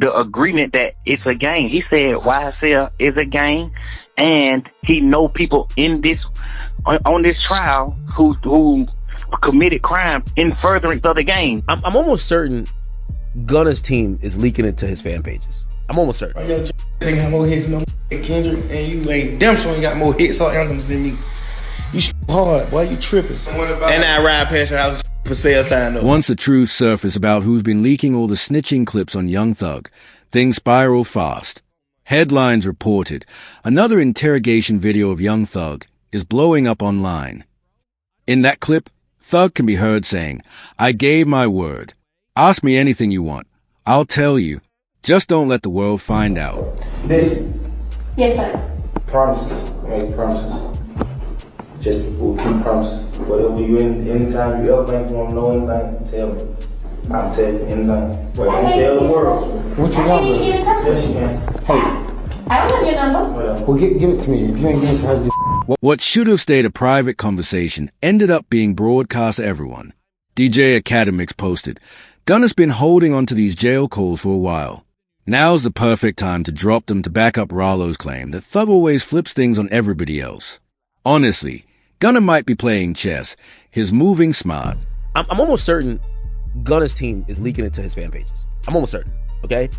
the agreement that it's a gang. He said YSL is a gang, and he know people in this on this trial who committed crime in furtherance of the gang. I'm almost certain Gunna's team is leaking it to his fan pages. I'm almost certain. Yo, ain't got more hits than Kendrick, and you ain't damn sure ain't got more hits or anthems than me. You hard, why you tripping? And I ride past your house for sale sign up. Once the truth surfaced about who's been leaking all the snitching clips on Young Thug, things spiral fast. Headlines reported another interrogation video of Young Thug is blowing up online. In that clip, Thug can be heard saying, "I gave my word. Ask me anything you want. I'll tell you. Just don't let the world find out." Listen. Yes, sir. Promises. Make promises. Just we'll keep promises. Whatever you anytime you ever think you want to know anything, tell me. I'll tell you anything. Well, don't tell the world. What you got? Yes, you can. Hey. I don't have your number. Well, give it to me. If you ain't giving it to her, What should have stayed a private conversation ended up being broadcast to everyone. DJ Academics posted, "Gunna's been holding on to these jail calls for a while. Now's the perfect time to drop them to back up Rallo's claim that Thug always flips things on everybody else. Honestly, Gunna might be playing chess. He's moving smart." I'm almost certain Gunna's team is leaking it to his fan pages. I'm almost certain, okay?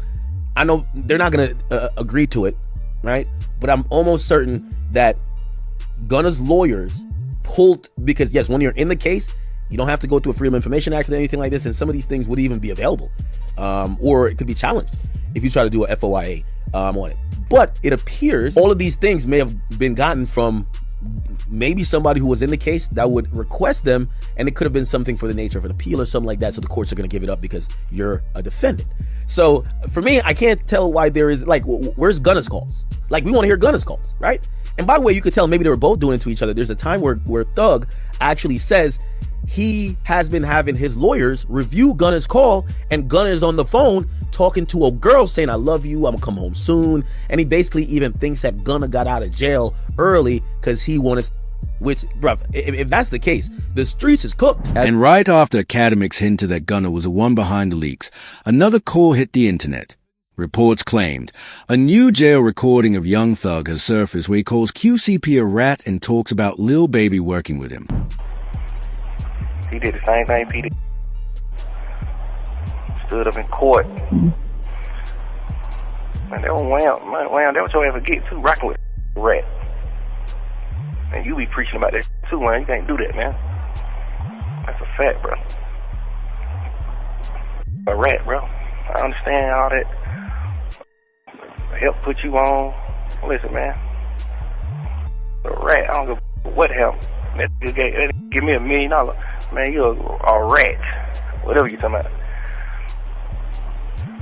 I know they're not going to agree to it, right? But I'm almost certain that Gunna's lawyers pulled, because yes, when you're in the case, you don't have to go through a Freedom of Information Act or anything like this, and some of these things would even be available, or it could be challenged if you try to do a FOIA on it. But it appears all of these things may have been gotten from maybe somebody who was in the case that would request them, and it could have been something for the nature of an appeal or something like that, so the courts are going to give it up because you're a defendant. So for me, I can't tell why there is, like, where's Gunna's calls? Like, we want to hear Gunna's calls, right? And by the way, you could tell maybe they were both doing it to each other. There's a time where Thug actually says he has been having his lawyers review Gunna's call, and Gunna is on the phone talking to a girl saying, "I love you, I'm gonna come home soon." And he basically even thinks that Gunna got out of jail early because he wanted, which, bruv, if that's the case, the streets is cooked. And right after Academics hinted that Gunna was the one behind the leaks, another call hit the internet. Reports claimed a new jail recording of Young Thug has surfaced where he calls QCP a rat and talks about Lil Baby working with him. He did the same thing P did. Stood up in court. Man, that was wham, that was your ever get too, rocking with a rat. And you be preaching about that too, man. You can't do that, man. That's a fact, bro. A rat, bro. I understand all that help put you on. Listen, man. A rat, I don't give what help. That give me $1 million. Man, you're a rat. Whatever you talking about.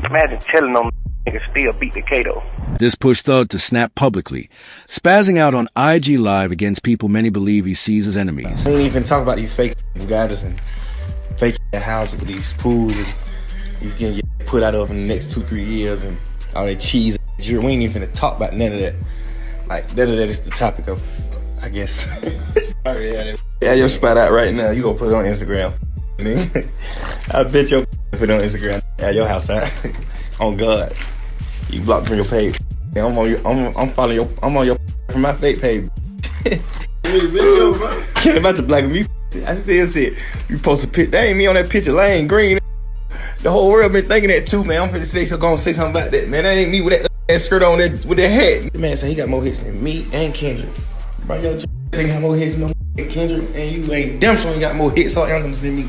Imagine telling them niggas still beat the Kato. This pushed Thug to snap publicly, spazzing out on IG Live against people many believe he sees as enemies. I ain't even talk about these fake guys and fake houses with these pools you can get put out of in the next 2-3 years and all that cheese. We ain't even finna talk about none of that. Like, that is the topic of, I guess. Yeah, your spot out right now. You gonna put it on Instagram. I bet you put it on Instagram. Yeah, your house out. On God. You blocked from your page. Yeah, I'm on your from my fake page. Can't about to black me. I still see it. You post a picture. That ain't me on that picture. Lane green. The whole world been thinking that too, man. I'm finna say something about that, man. That ain't me with that skirt on with that hat. The man said he got more hits than me and Kendrick. Bro, your ain't got more hits than Kendrick, and you ain't damn sure ain't got more hits or anthems than me.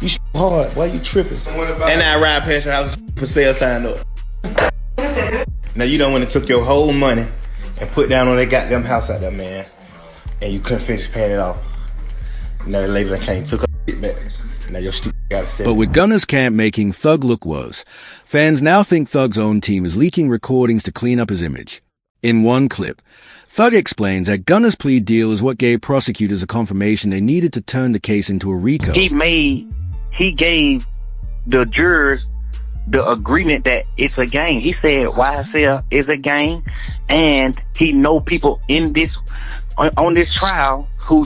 You hard, why you tripping? And I ride past your house for sale sign up. Now you done went and took your whole money and put down on that goddamn house out there, man. And you couldn't finish paying it off. Now the lady that came took her shit back. Now your stupid gotta say. But with Gunna's camp making Thug look worse, fans now think Thug's own team is leaking recordings to clean up his image. In one clip, Thug explains that Gunna's plea deal is what gave prosecutors a confirmation they needed to turn the case into a RICO. He gave the jurors the agreement that it's a gang. He said YSL is a gang, and he know people in this on this trial who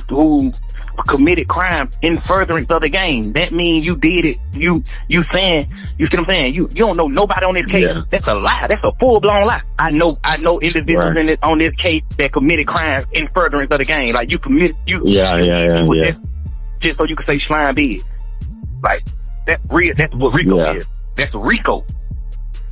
committed crime in furtherance of the gang. That means you did it. You saying, you see what I'm saying? You don't know nobody on this case. Yeah. That's a lie. That's a full-blown lie. I know individuals right. on this case that committed crimes in furtherance of the gang. Like you committed, just so you can say slime big. Like that's real. That's what RICO is. That's RICO.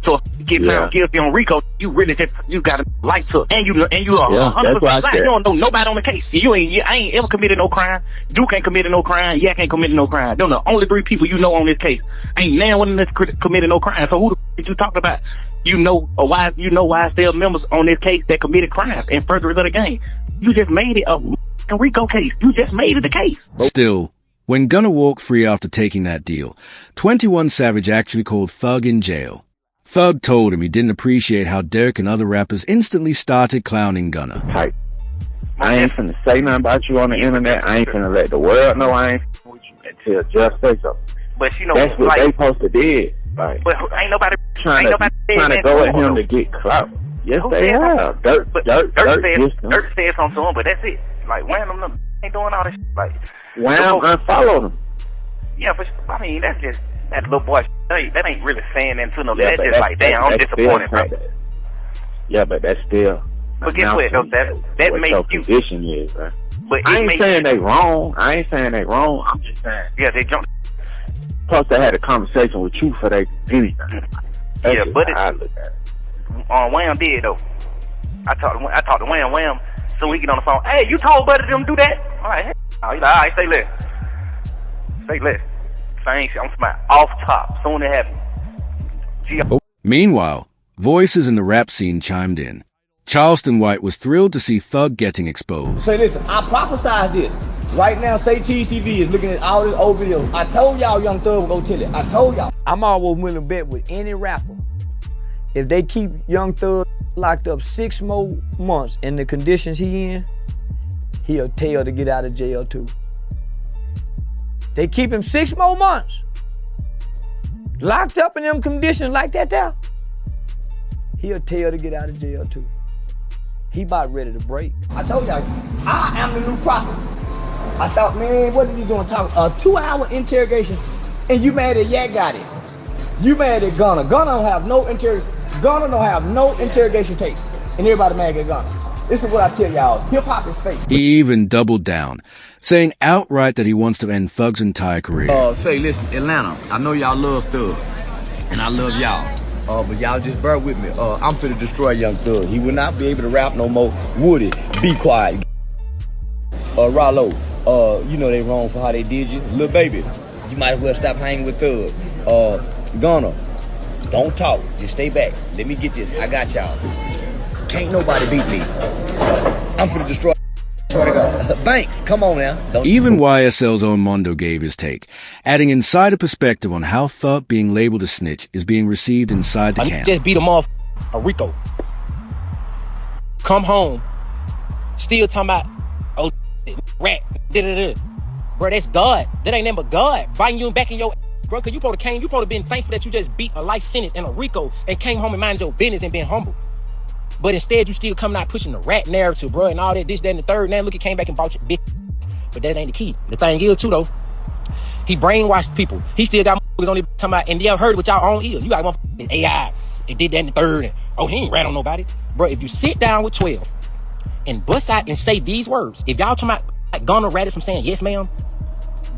So if you get found guilty on RICO, you really you got a light to, and you are 100% black. You don't know nobody on the case. I ain't ever committed no crime. Duke ain't committed no crime. Yak ain't committed no crime. Them the only 3 people you know on this case. Ain't now one of them committed no crime. So who the f you talking about? You know YSL members on this case that committed crimes in furtherance of the game. You just made it a RICO case. You just made it the case. Still, when Gunna walked free after taking that deal, 21 Savage actually called Thug in jail. Thug told him he didn't appreciate how Dirk and other rappers instantly started clowning Gunna. Hey, I ain't finna say nothing about you on the internet. I ain't finna let the world know I ain't with you until just say so. But you know, that's what they supposed to did. Like, but ain't nobody trying to go at him to get clout. Yes, they have. Dirk said something to him, but that's it. Like, Wham ain't doing all this. Like, Wham unfollowed him. Yeah, but I mean, that's just that little boy. That ain't really saying that to no. That's just like, damn, I'm disappointed, bro. Yeah, but that's still. But guess what? That makes you. Condition is, bro. But I ain't saying they wrong. I'm just saying. Yeah, they jumped. Plus, they had a conversation with you for they anything. Yeah, but I look at it. Wham did though. I talked to Wham. So we get on the phone. Hey, you told Buddy them do that? All right. He's like, all right, stay lit. I'm smart. Off top. Soon it happens. Meanwhile, voices in the rap scene chimed in. Charleston White was thrilled to see Thug getting exposed. Say, listen, I prophesied this. Right now, say TCV is looking at all these old videos. I told y'all Young Thug would go tell it. I told y'all. I'm always willing to bet with any rapper. If they keep Young Thug locked up 6 more months in the conditions he in, he'll tell to get out of jail too. They keep him 6 more months, locked up in them conditions like that there, he'll tell to get out of jail too. He about ready to break. I told y'all, I am the new prophet. I thought, man, what is he doing talking? A 2-hour interrogation, and you mad at Yak got it. You mad at Gunna. Gunna don't have no interrogation tape, and everybody mad at Gunna. This is what I tell y'all, hip-hop is fake. He even doubled down, saying outright that he wants to end Thug's entire career. Say, listen, Atlanta, I know y'all love Thug, and I love y'all. But y'all just bear with me. I'm finna destroy Young Thug. He will not be able to rap no more. Woody, be quiet. Rollo, you know they wrong for how they did you. Lil Baby, you might as well stop hanging with Thug. Gunna, don't talk, just stay back. Let me get this, I got y'all. Can't nobody beat me. I'm finna destroy. Thanks, come on now. Even YSL's own Mondo gave his take, adding insider perspective on how Thug being labeled a snitch is being received inside the camp. Just beat him off a RICO. Come home, still talking about, oh, rat, da-da-da. Bro, that's God. That ain't nothing but God biting you back in your bro, cause you probably been thankful that you just beat a life sentence in a RICO and came home and minded your business and been humble. But instead, you still coming out pushing the rat narrative, bro, and all that, this, that, and the third. Now look, he came back and brought you bitch. But that ain't the key. The thing is, too, though, he brainwashed people. He still got motherfuckers on there talking about, and y'all heard it with y'all own ears. You got motherfuckers AI. They did that in the third, and oh, he ain't rat on nobody. Bro, if you sit down with 12 and bust out and say these words, if y'all talking about like Gunna ratted from saying yes, ma'am,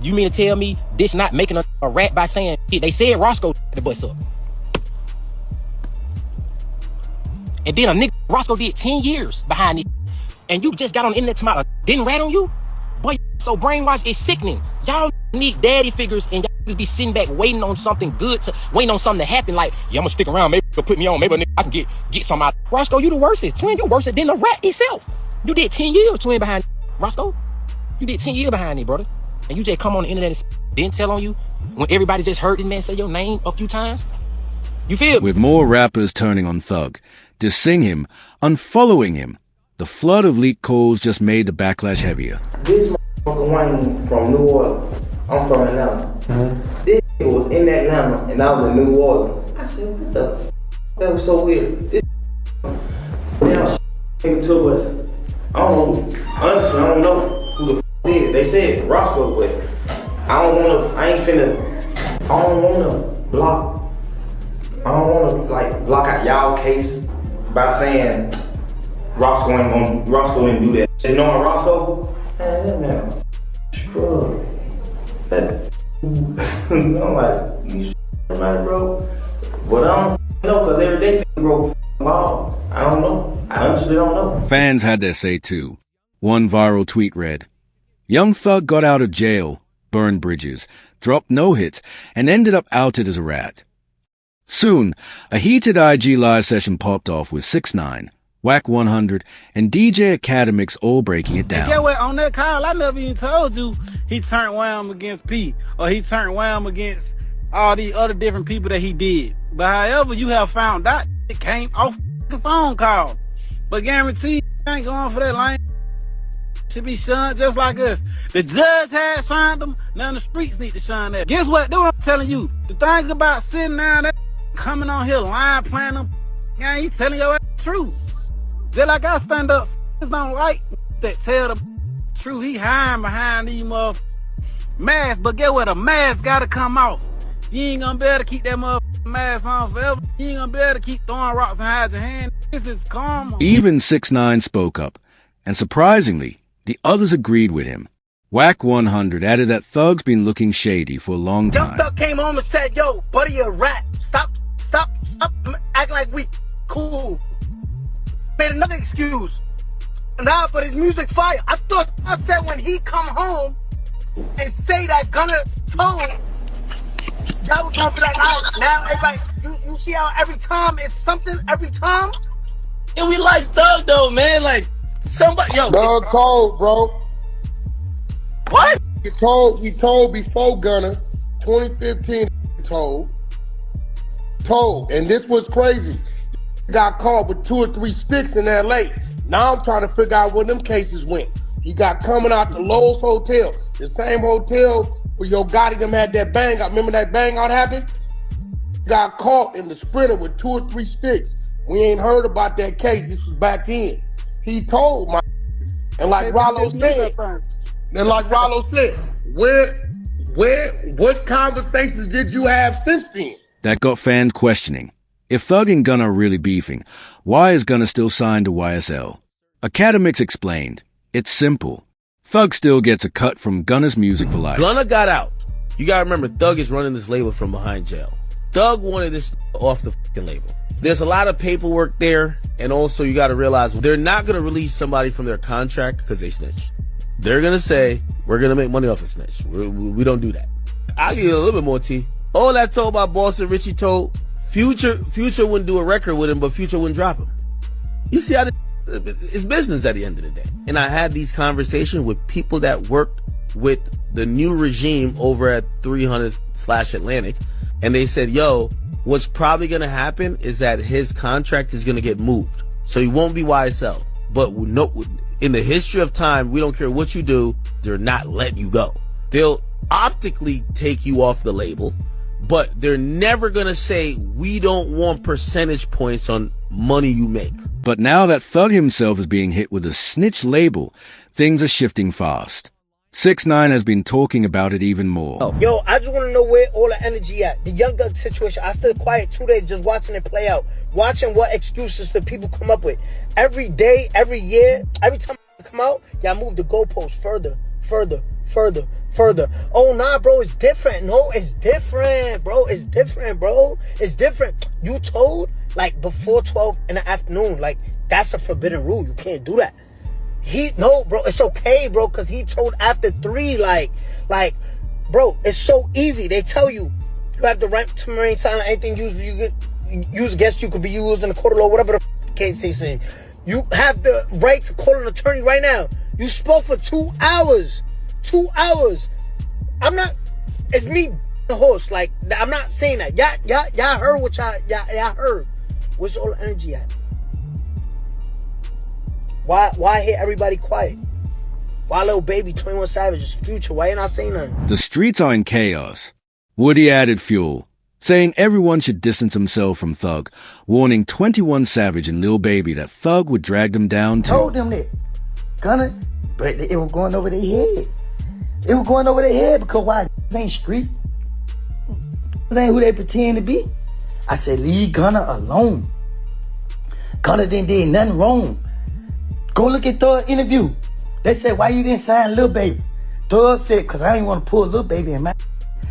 you mean to tell me this not making a rat by saying shit? They said Rosco the bust up. And then a nigga Rosco did 10 years behind it, and you just got on the internet tomorrow, didn't rat on you? Boy, so brainwashed, it's sickening. Y'all need daddy figures, and y'all just be sitting back waiting on something good, waiting on something to happen, like, yeah, I'm gonna stick around, maybe they'll put me on, maybe I can get some out. Rosco, you the worstest. Twin, you worse than the rat itself. You did 10 years, Twin, behind Rosco. You did 10 years behind it, brother. And you just come on the internet and didn't tell on you when everybody just heard this man say your name a few times? You feel? With more rappers turning on Thug, dissing him, unfollowing him, the flood of leaked calls just made the backlash heavier. This motherfucker Wayne from New Orleans. I'm from Atlanta. This nigga was in Atlanta and I was in New Orleans. I said, what the f? That was so weird. This now nigga to us. I don't know. Honestly, I don't know who the f did. They said Rosco, but I don't wanna block. I don't wanna like block out y'all case by saying Rosco didn't do that. You know Rosco? Man, scrub. I'm like, you right, bro. But I don't know, cause every day people grow bald. I don't know. I honestly don't know. Fans had their say too. One viral tweet read, "Young Thug got out of jail, burned bridges, dropped no hits, and ended up outed as a rat." Soon, a heated IG live session popped off with 6ix9ine, Wack 100, and DJ Academics all breaking it down. Get what? On that call, I never even told you he turned Wham against P, or he turned Wham against all these other different people that he did. But however, you have found out it came off the phone call. But guarantee I ain't going for that line. Should be shunned just like us. The judge had shunned them, now the streets need to shun that. Guess what? That's what I'm telling you. The thing about sitting down there, coming on here lying, playing them, yeah, you telling your ass the truth. Just like I stand up, don't like that tell the truth. He hiding behind these motherfuckers masks, but get what? A mask gotta come off. You ain't gonna be able to keep that motherfucking mask on forever. You ain't gonna be able to keep throwing rocks and hide your hand. This is karma. Even 6ix9ine spoke up, and surprisingly, the others agreed with him. Wack 100 added that Thug's been looking shady for a long time. Young Thug came home and said, "Yo, buddy, you're a rat. Stop acting like we cool." Made another excuse. Nah, but his music fire. I thought I said when he come home and say that Gunna told, y'all was gonna be like, all right, now everybody, you see how every time it's something, every time? And we like Thug though, man. Like somebody, yo. Thug cold, bro. What? He told before Gunna, 2015, told. And this was crazy. Got caught with 2 or 3 sticks in LA. Now I'm trying to figure out where them cases went. He got coming out the Lowe's Hotel, the same hotel where Yo Gotti them had that bang out. Remember that bang out happened? Got caught in the Sprinter with 2 or 3 sticks. We ain't heard about that case. This was back then. He told my, and like Rollo said, what conversations did you have since then? That got fans questioning. If Thug and Gunna are really beefing, why is Gunna still signed to YSL? Academics explained, it's simple. Thug still gets a cut from Gunna's music for life. Gunna got out. You gotta remember, Thug is running this label from behind jail. Thug wanted this off the fucking label. There's a lot of paperwork there, and also you gotta realize they're not gonna release somebody from their contract because they snitched. They're gonna say, we're gonna make money off the snitch. We don't do that. I'll give you a little bit more tea. All that told by Boston Richie told, Future wouldn't do a record with him, but Future wouldn't drop him. You see how it's business at the end of the day. And I had these conversations with people that worked with the new regime over at 300/Atlantic, and they said, yo, what's probably going to happen is that his contract is going to get moved. So he won't be YSL. But no, in the history of time, we don't care what you do, they're not letting you go. They'll optically take you off the label, but they're never going to say, we don't want percentage points on money you make. But now that Thug himself is being hit with a snitch label, things are shifting fast. 6ix9ine has been talking about it even more. Yo, I just want to know where all the energy at. The Young Thug situation, I stood quiet 2 days just watching it play out. Watching what excuses the people come up with. Every day, every year, every time I come out, y'all move the goalposts further. Oh, nah, bro, it's different. No, it's different, bro. It's different. You told, like, before 12 in the afternoon. Like, that's a forbidden rule. You can't do that. No, bro, it's okay, bro, because he told after 3, like, bro, it's so easy. They tell you have the right to remain silent. Anything used against you could be used in the court of law, whatever the case they say. You have the right to call an attorney right now. You spoke for 2 hours. 2 hours. It's me, the host. Like, I'm not saying that. Y'all heard what y'all heard. Where's all the energy at? Why hear everybody quiet? Why Lil Baby, 21 Savage, Future? Why you not saying nothing? The streets are in chaos. Woody added fuel, saying everyone should distance himself from Thug, warning 21 Savage and Lil Baby that Thug would drag them down too. Told them that Gunna, but it was going over their head. It was going over their head because why? This ain't street. This ain't who they pretend to be. I said, leave Gunna alone. Gunna didn't do nothing wrong. Go look at Thug's interview. They said, why you didn't sign Lil Baby? Thug said, because I didn't want to pull Lil Baby in my...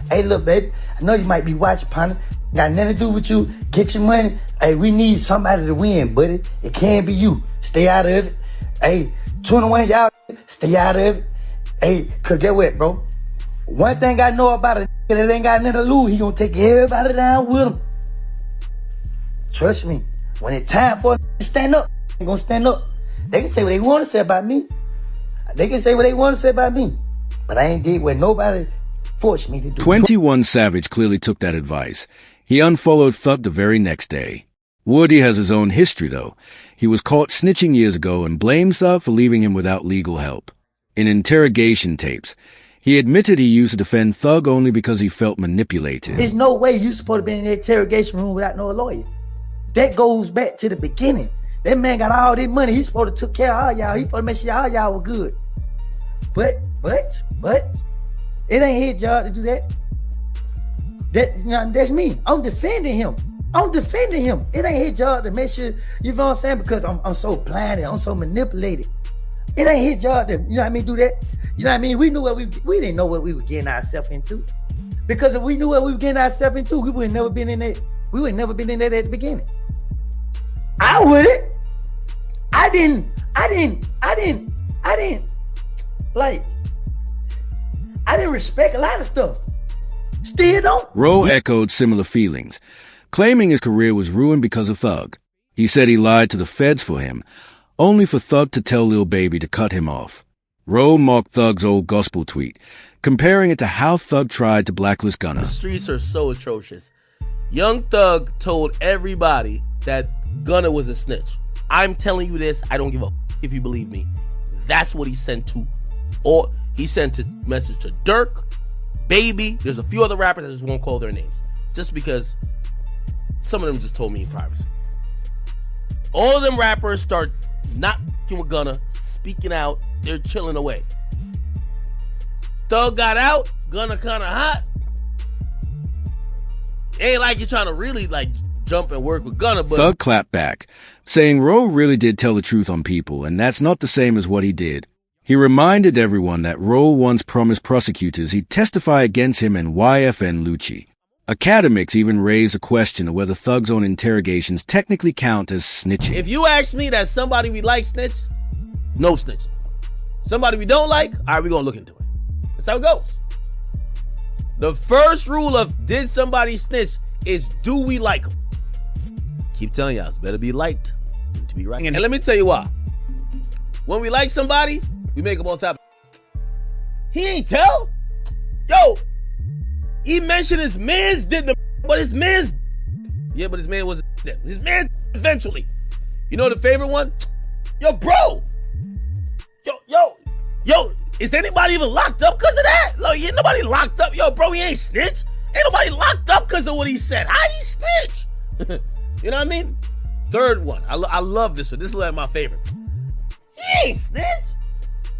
Hey, Lil Baby, I know you might be watching, partner. Got nothing to do with you. Get your money. Hey, we need somebody to win, buddy. It can't be you. Stay out of it. Hey, 21, y'all, stay out of it. Hey, cause get what, bro? One thing I know about a nigga that ain't got nothing to lose, he gonna take everybody down with him. Trust me. When it's time for to stand up, they gonna stand up. They can say what they want to say about me. They can say what they want to say about me. But I ain't did what nobody forced me to do. 21 Savage clearly took that advice. He unfollowed Thug the very next day. Woody has his own history, though. He was caught snitching years ago and blames Thug for leaving him without legal help. In interrogation tapes, he admitted he used to defend Thug only because he felt manipulated. There's no way you supposed to be in the interrogation room without no lawyer. That goes back to the beginning. That man got all this money. He's supposed to take care of all y'all. He's supposed to make sure all y'all were good. But, it ain't his job to do that. That's me. I'm defending him. It ain't his job to make sure, you know what I'm saying? Because I'm so blinded, I'm so manipulated. It ain't his job to, you know what I mean, do that. You know what I mean? We knew what we didn't know what we were getting ourselves into. Because if we knew what we were getting ourselves into, we would have never been in that. We would never been in that at the beginning. I wouldn't. I didn't respect a lot of stuff. Still don't. Roe echoed similar feelings, claiming his career was ruined because of Thug. He said he lied to the feds for him, only for Thug to tell Lil Baby to cut him off. Roe mocked Thug's old gospel tweet, comparing it to how Thug tried to blacklist Gunna. The streets are so atrocious. Young Thug told everybody that Gunna was a snitch. I'm telling you this, I don't give a if you believe me. That's what he sent to. Or he sent a message to Dirk, Baby. There's a few other rappers, I just won't call their names. Just because some of them just told me in privacy. All of them rappers start not f***ing with Gunna, speaking out, they're chilling away. Thug got out, Gunna kinda hot. Ain't like you're trying to really jump and work with Gunna, but Thug clapped back, saying Roe really did tell the truth on people, and that's not the same as what he did. He reminded everyone that Roe once promised prosecutors he'd testify against him and YFN Lucci. Academics even raised a question of whether Thug's own interrogations technically count as snitching. If you ask me that somebody we like snitch, no snitching. Somebody we don't like, all right, we're gonna look into it. That's how it goes. The first rule of did somebody snitch is do we like them? Keep telling y'all, it's better be liked than to be right. And let me tell you why. When we like somebody, we make them all type of... He ain't tell. Yo, he mentioned his mans did the... But his mans... Yeah, but his man wasn't there. His man eventually. You know the favorite one? Yo, bro. Yo, is anybody even locked up because of that? Look, ain't nobody locked up. Yo, bro, he ain't snitch. Ain't nobody locked up because of what he said. How he snitch? You know what I mean? Third one. I love this one. This is like my favorite. He ain't snitch.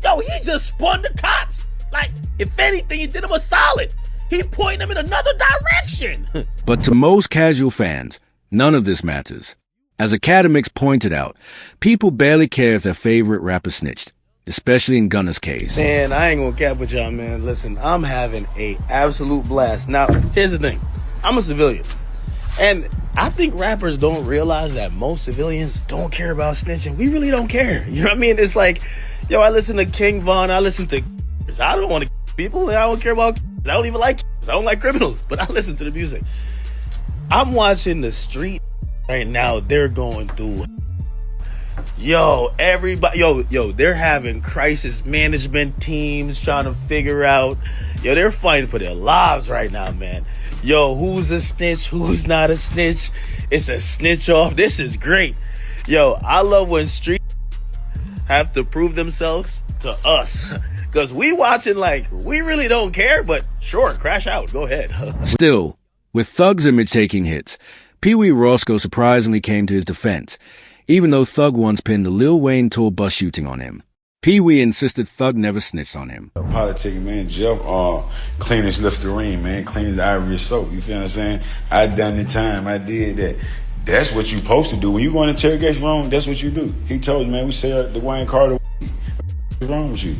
Yo, he just spun the cops. Like, if anything, he did him a solid. He pointed them in another direction. But to most casual fans, none of this matters. As academics pointed out, people barely care if their favorite rapper snitched, especially in Gunna's case. Man, I ain't gonna cap with y'all, man. Listen, I'm having a absolute blast. Now, here's the thing. I'm a civilian. And I think rappers don't realize that most civilians don't care about snitching. We really don't care. You know what I mean? It's like, yo, I listen to King Von, I listen to... I don't want to people, and I don't care about... I don't even like... I don't like criminals, but I listen to the music. I'm watching the street right now. They're going through... Yo, everybody... Yo, they're having crisis management teams trying to figure out... Yo, they're fighting for their lives right now, man. Yo, who's a snitch? Who's not a snitch? It's a snitch off. This is great. Yo, I love when street have to prove themselves to us. Because we watching like, we really don't care, but sure, crash out. Go ahead. Still, with Thug's image taking hits, Peewee Rosco surprisingly came to his defense, even though Thug once pinned a Lil Wayne tour bus shooting on him. Peewee insisted Thug never snitched on him. Politicking, man. Jeff, clean as Listerine, man. Clean as Ivory soap. You feel what I'm saying? I done the time. I did that. That's what you supposed to do. When you go in interrogation room, that's what you do. He told you, man, we sell the Wayne Carter. What's wrong with you?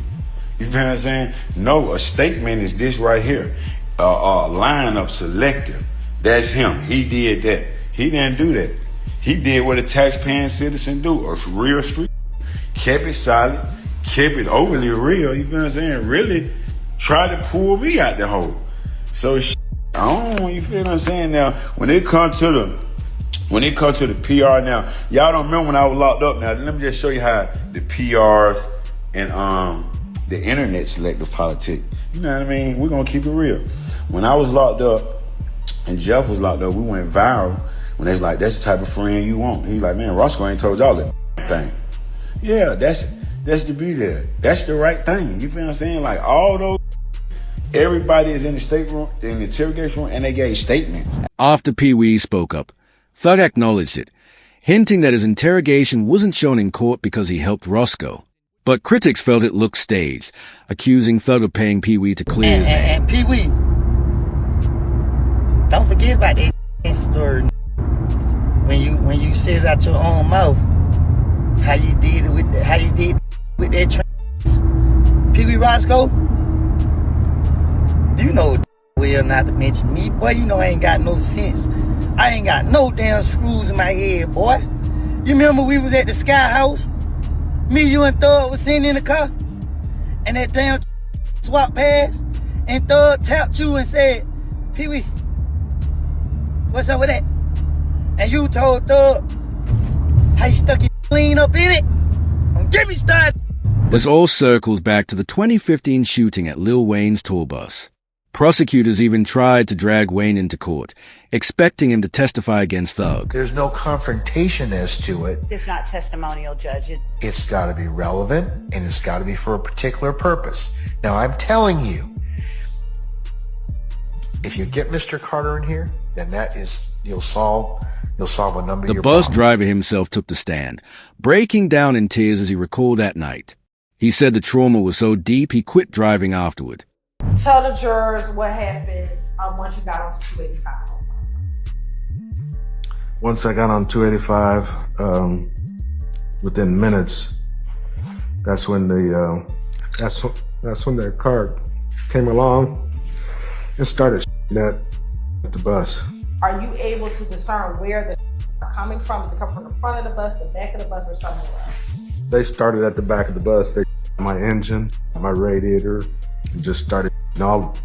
You feel what I'm saying? No, a statement is this right here. Lineup selective. That's him. He did that. He didn't do that. He did what a taxpaying citizen do. A real street. Kept it solid. Kept it overly real. You feel what I'm saying? Really tried to pull me out the hole. So, I don't, you feel what I'm saying? Now, when it comes to the PR now, y'all don't remember when I was locked up. Now, let me just show you how the PRs and the internet selective politic. You know what I mean? We're gonna keep it real. When I was locked up and Jeff was locked up, we went viral when they was like, that's the type of friend you want. He was like, man, Rosco ain't told y'all that thing. Yeah, that's the beauty there. That's the right thing. You feel what I'm saying? Like all those, everybody is in the state room, in the interrogation room, and they gave statements. After Peewee spoke up, Thug acknowledged it, hinting that his interrogation wasn't shown in court because he helped Rosco. But critics felt it looked staged, accusing Thug of paying Peewee to clear his name. And Peewee, don't forget about that story. When you said it out your own mouth, how you did with that trans. Peewee Rosco, you know well not to mention me, boy. You know I ain't got no sense. I ain't got no damn screws in my head, boy. You remember we was at the Sky House? Me, you, and Thug was sitting in the car, and that damn swap past, and Thug tapped you and said, Peewee, what's up with that? And you told Thug how you stuck your clean up in it. Don't get me started. This all circles back to the 2015 shooting at Lil Wayne's tour bus. Prosecutors even tried to drag Wayne into court, expecting him to testify against Thug. There's no confrontation as to it. It's not testimonial, Judge. It's got to be relevant, and it's got to be for a particular purpose. Now, I'm telling you, if you get Mr. Carter in here, then that is, you'll solve a number of your The bus problems. driver himself took the stand, breaking down in tears as he recalled that night. He said the trauma was so deep he quit driving afterward. Tell the jurors what happened once you got onto 285. Once I got on 285, within minutes, that's when the car came along and started at the bus. Are you able to discern where the are coming from? Is it coming from the front of the bus, the back of the bus, or somewhere else? They started at the back of the bus. They my engine, my radiator, and just started all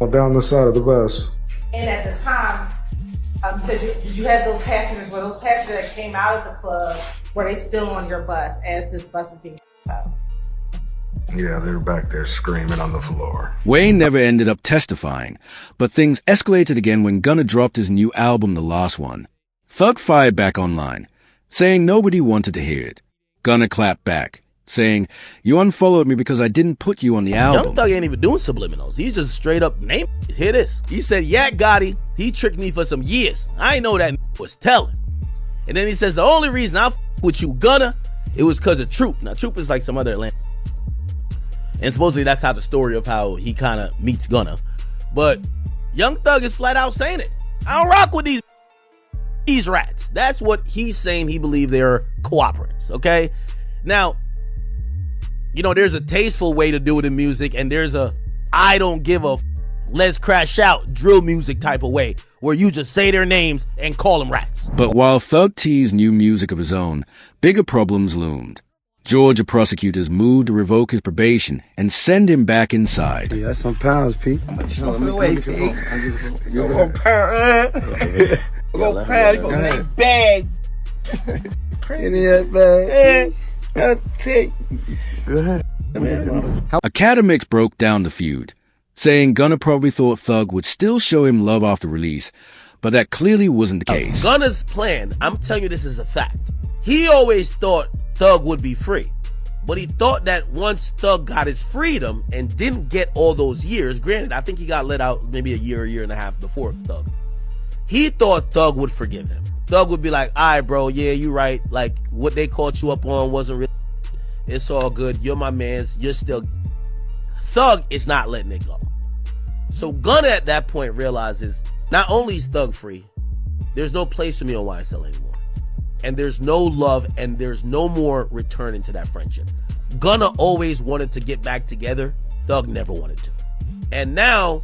down the side of the bus. And at the time, you said did you have those passengers? Were those passengers that came out of the club, were they still on your bus as this bus is being out? Yeah, they were back there screaming on the floor. Wayne never ended up testifying, but things escalated again when Gunna dropped his new album, The Last One. Thug fired back online, saying nobody wanted to hear it. Gunna clapped back, saying, you unfollowed me because I didn't put you on the album. Young Thug ain't even doing subliminals. He's just straight up naming. Hear this. He said, yeah, Gotti, he tricked me for some years. I ain't know that was telling. And then he says, the only reason I with you, Gunna, it was because of Troop. Now, Troop is like some other Atlanta. And supposedly that's how the story of how he kind of meets Gunna. But Young Thug is flat out saying it. I don't rock with these rats. That's what he's saying. He believe they're cooperates, okay? Now, you know, there's a tasteful way to do it in music, and there's a I don't give a let's crash out drill music type of way, where you just say their names and call them rats. But while Thug teased new music of his own, bigger problems loomed. Georgia prosecutors moved to revoke his probation and send him back inside. Yeah, that's some pounds, Pete. Go pound, go make bag. In that bag. I'll take. Go ahead. Academics broke down the feud, saying Gunna probably thought Thug would still show him love after release, but that clearly wasn't the case. Gunna's plan, I'm telling you this is a fact. He always thought Thug would be free, but he thought that once Thug got his freedom and didn't get all those years, granted, I think he got let out maybe a year and a half before Thug, He thought Thug would forgive him. Thug would be like, all right, bro, yeah, you right. Like, what they caught you up on wasn't really. It's all good. You're my mans. You're still. Thug is not letting it go. So Gunna at that point realizes not only is Thug free, there's no place for me on YSL anymore. And there's no love and there's no more returning to that friendship. Gunna always wanted to get back together. Thug never wanted to. And now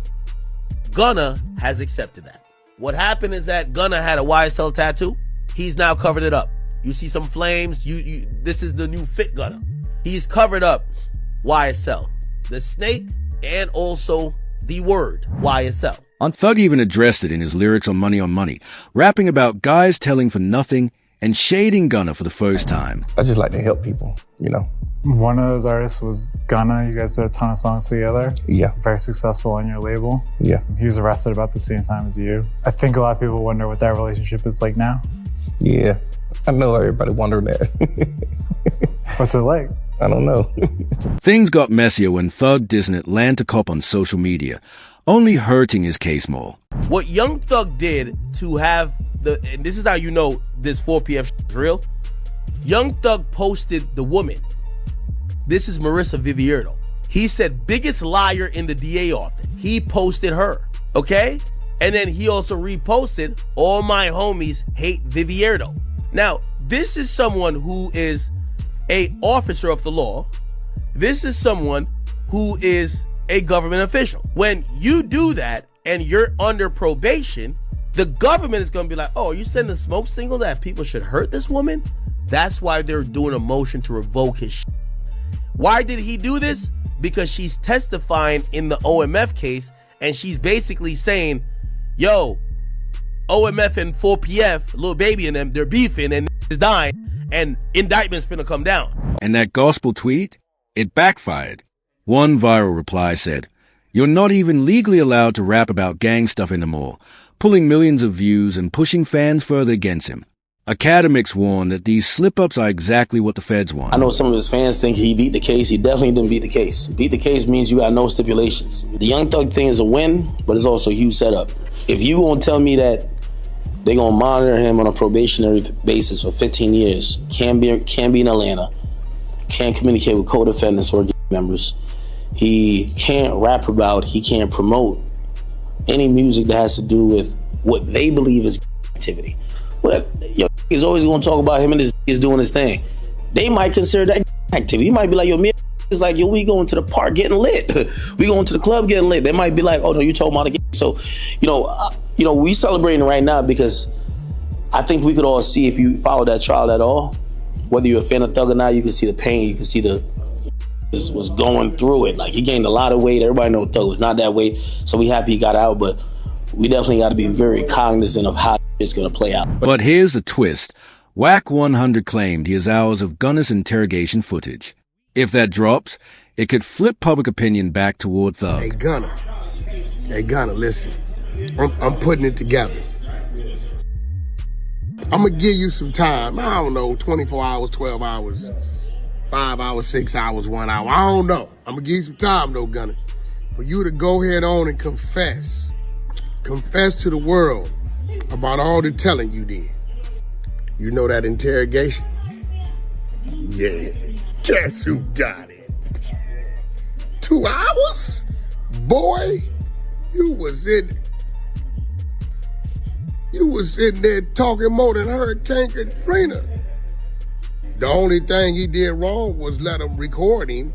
Gunna has accepted that. What happened is that Gunna had a YSL tattoo. He's now covered it up. You see some flames. This is the new fit Gunna. He's covered up YSL, the snake, and also the word YSL. Thug even addressed it in his lyrics on Money, rapping about guys telling for nothing and shading Gunna for the first time. I just like to help people, you know. One of those artists was Gunna. You guys did a ton of songs together. Yeah. Very successful on your label. Yeah. He was arrested about the same time as you. I think a lot of people wonder what that relationship is like now. Yeah. I know everybody wondering that. What's it like? I don't know. Things got messier when Thug dissed an Atlanta cop on social media, only hurting his case more. What Young Thug did to have and this is how you know this 4PF is real. Young Thug posted the woman. This is Marissa Vivierdo. He said, biggest liar in the DA office. He posted her, okay? And then he also reposted, all my homies hate Vivierdo. Now, this is someone who is a officer of the law. This is someone who is a government official. When you do that and you're under probation, the government is going to be like, oh, you sending a smoke signal that people should hurt this woman? That's why they're doing a motion to revoke his shit. Why did he do this? Because she's testifying in the OMF case, and she's basically saying, yo, OMF and 4PF, Lil Baby and them, they're beefing and is dying, and indictment's finna come down. And that gospel tweet, it backfired. One viral reply said, you're not even legally allowed to rap about gang stuff anymore, pulling millions of views and pushing fans further against him. Academics warned that these slip-ups are exactly what the feds want. I know some of his fans think he beat the case. He definitely didn't beat the case. Beat the case means you got no stipulations. The Young Thug thing is a win, but it's also a huge setup. If you gonna tell me that they're gonna monitor him on a probationary basis for 15 years, can't be in Atlanta, can't communicate with co-defendants or members, he can't rap about, he can't promote any music that has to do with what they believe is activity. Well, he's always gonna talk about him and his is doing his thing. They might consider that activity. He might be like, yo, me is like, yo, we going to the park getting lit. We going to the club getting lit. They might be like, oh no, you talking about again. So, we celebrating right now because I think we could all see, if you follow that trial at all, whether you're a fan of Thug or not, you can see the pain, you can see was going through it. Like, he gained a lot of weight. Everybody know Thug was not that weight, so we happy he got out, but we definitely got to be very cognizant of how it's going to play out. But here's the twist. Whack 100 claimed he has hours of Gunna's interrogation footage. If that drops, it could flip public opinion back toward Thug. Hey, Gunna, listen. I'm putting it together. I'm going to give you some time. I don't know, 24 hours, 12 hours, 5 hours, 6 hours, 1 hour. I don't know. I'm going to give you some time, though, Gunna, for you to go ahead on and confess. Confess to the world about all the telling you did. You know that interrogation? Yeah. Guess who got it? 2 hours? Boy, you was in there talking more than Hurricane Katrina. The only thing he did wrong was let him record him.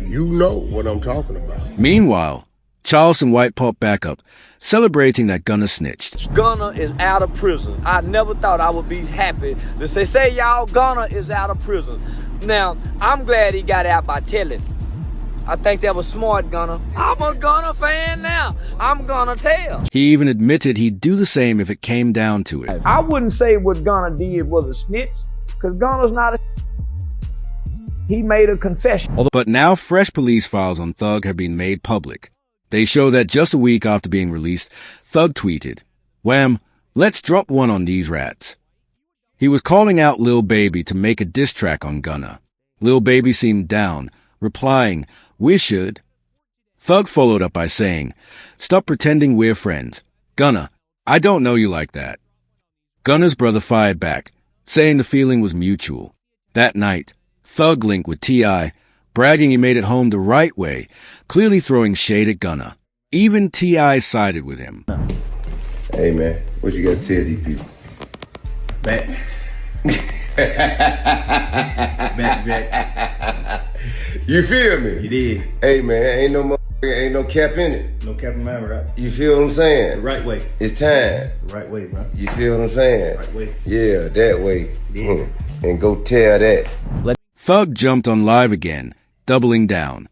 You know what I'm talking about. Meanwhile, Charleston White popped back up, celebrating that Gunna snitched. Gunna is out of prison. I never thought I would be happy to say y'all, Gunna is out of prison. Now, I'm glad he got out by telling. I think that was smart, Gunna. I'm a Gunna fan now. I'm gonna tell. He even admitted he'd do the same if it came down to it. I wouldn't say what Gunna did was a snitch, because Gunna's not a... He made a confession. But now fresh police files on Thug have been made public. They show that just a week after being released, Thug tweeted, "Wham, let's drop one on these rats." He was calling out Lil Baby to make a diss track on Gunna. Lil Baby seemed down, replying, "We should." Thug followed up by saying, "Stop pretending we're friends. Gunna, I don't know you like that. Gunna's brother fired back, saying the feeling was mutual. That night, Thug linked with T.I., bragging he made it home the right way, clearly throwing shade at Gunna. Even T.I. sided with him. Hey man, what you gotta tell these people? Back. Back, Jack. You feel me? You did. Hey man, ain't no cap in it. No cap in my rap. You feel what I'm saying? The right way. It's time. The right way, bro. You feel what I'm saying? Right way. Yeah, that way. Yeah. And go tell that. Thug jumped on live again, doubling down.